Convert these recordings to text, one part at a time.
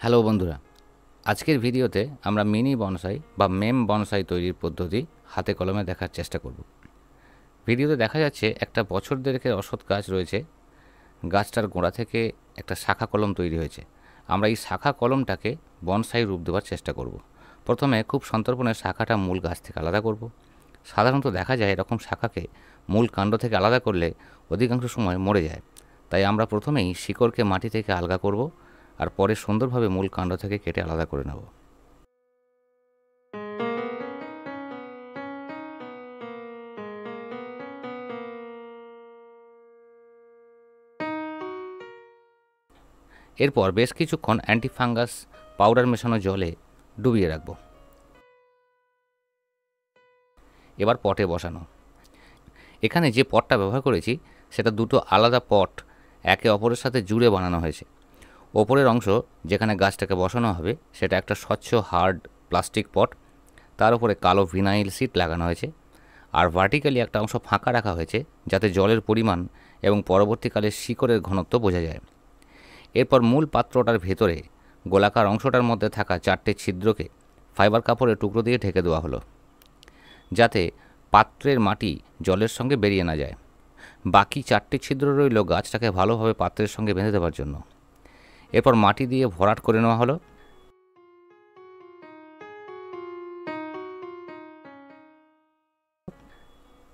Hello বন্ধুরা, আজকের ভিডিওতে আমরা মিনি বনসাই বা মেম বনসাই তৈরির পদ্ধতি হাতে কলমে দেখার চেষ্টা করব। ভিডিওতে দেখা যাচ্ছে একটা বছর দেড়েকের অসৎ গাছ রয়েছে। গাছটার গোড়া থেকে একটা শাখা কলম তৈরি হয়েছে। আমরা এই শাখা কলমটাকে বনসাই রূপ দেওয়ার চেষ্টা করব। প্রথমে খুব সন্তর্পণে শাখাটা মূল গাছ থেকে আলাদা করব। সাধারণত দেখা যায় এরকম শাখাকে মূল কাণ্ড থেকে আলাদা করলে অধিকাংশ সময় মরে যায়। তাই আমরা প্রথমেই শিকড়কে মাটি থেকে আলগা করব আর পরে সুন্দরভাবে মূল কাণ্ড থেকে কেটে আলাদা করে নেব। এরপর বেশ কিছুক্ষণ অ্যান্টিফাঙ্গাস পাউডার মেশানো জলে ডুবিয়ে রাখব। এবার পটে বসানো। এখানে যে পটটা ব্যবহার করেছি সেটা দুটো আলাদা পট একে অপরের সাথে জুড়ে বানানো হয়েছে। ওপরের অংশ যেখানে গাছটাকে বসানো হবে সেটা একটা স্বচ্ছ হার্ড প্লাস্টিক পট, তার উপরে কালো ভিনাইল সিট লাগানো হয়েছে, আর ভার্টিক্যালি একটা অংশ ফাঁকা রাখা হয়েছে যাতে জলের পরিমাণ এবং পরবর্তীকালে শিকড়ের ঘনত্ব বোঝা যায়। এরপর মূল পাত্রটার ভেতরে গোলাকার অংশটার মধ্যে থাকা 4টে ছিদ্রকে ফাইবার কাপড়ের টুকরো দিয়ে ঢেকে দেওয়া হলো, যাতে পাত্রের মাটি জলের সঙ্গে বেরিয়ে না যায়। বাকি 4টে ছিদ্র রইল গাছটাকে ভালোভাবে পাত্রের সঙ্গে বেঁধে দেওয়ার জন্য। এরপর মাটি দিয়ে ভরাট করে নেওয়া হলো।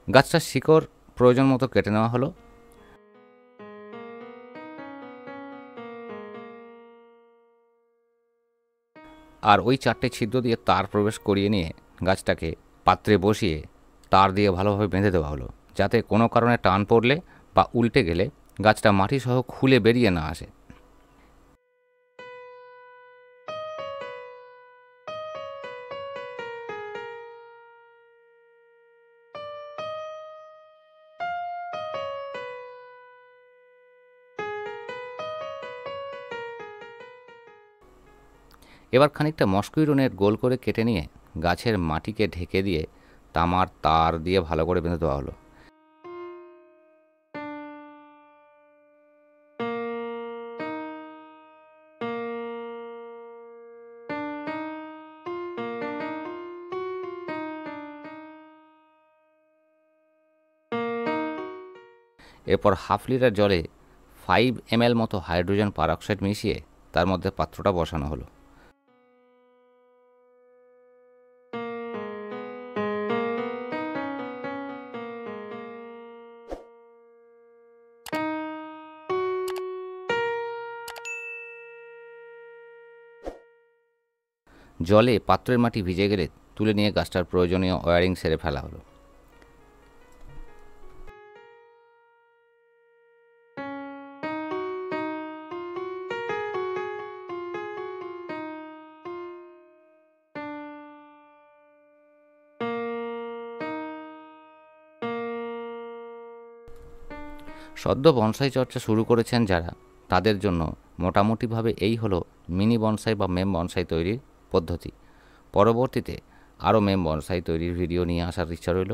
গাছটার শিকড় প্রয়োজন মতো কেটে নেওয়া হলো। আর ওই 4টে ছিদ্র দিয়ে তার প্রবেশ করিয়ে নিয়ে গাছটাকে পাত্রে বসিয়ে তার দিয়ে ভালোভাবে বেঁধে দেওয়া হলো, যাতে কোনো কারণে টান পড়লে বা উল্টে গেলে গাছটা মাটি সহ খুলে বেরিয়ে না আসে। এবার খানিকটা মস্কিটো নেট গোল করে কেটে নিয়ে গাছের মাটিকে ঢেকে দিয়ে তামার তার দিয়ে ভালো করে বেঁধে দেওয়া হলো। এরপর হাফ লিটার জলে 5 ml মতো হাইড্রোজেন পারঅক্সাইড মিশিয়ে তার মধ্যে পাত্রটা বসানো হলো। জলে পাত্রের মাটি ভিজে গেলে তুলে নিয়ে গাছটার প্রয়োজনীয় ওয়্যারিং সেরে ফেলা হলো। সদ্য বনসাই চর্চা শুরু করেছেন যারা, তাদের জন্য মোটামুটিভাবে এই হলো মিনি বনসাই বা মেম বনসাই তৈরির পদ্ধতি। পরবর্তীতে আরও মেম বনসাই তৈরির ভিডিও নিয়ে আসার ইচ্ছা রইল।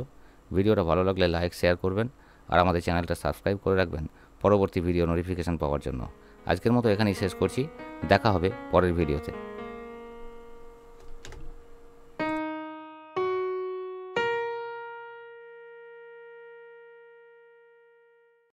ভিডিওটা ভালো লাগলে লাইক শেয়ার করবেন আর আমাদের চ্যানেলটা সাবস্ক্রাইব করে রাখবেন পরবর্তী ভিডিও নোটিফিকেশান পাওয়ার জন্য। আজকের মতো এখানেই শেষ করছি, দেখা হবে পরের ভিডিওতে।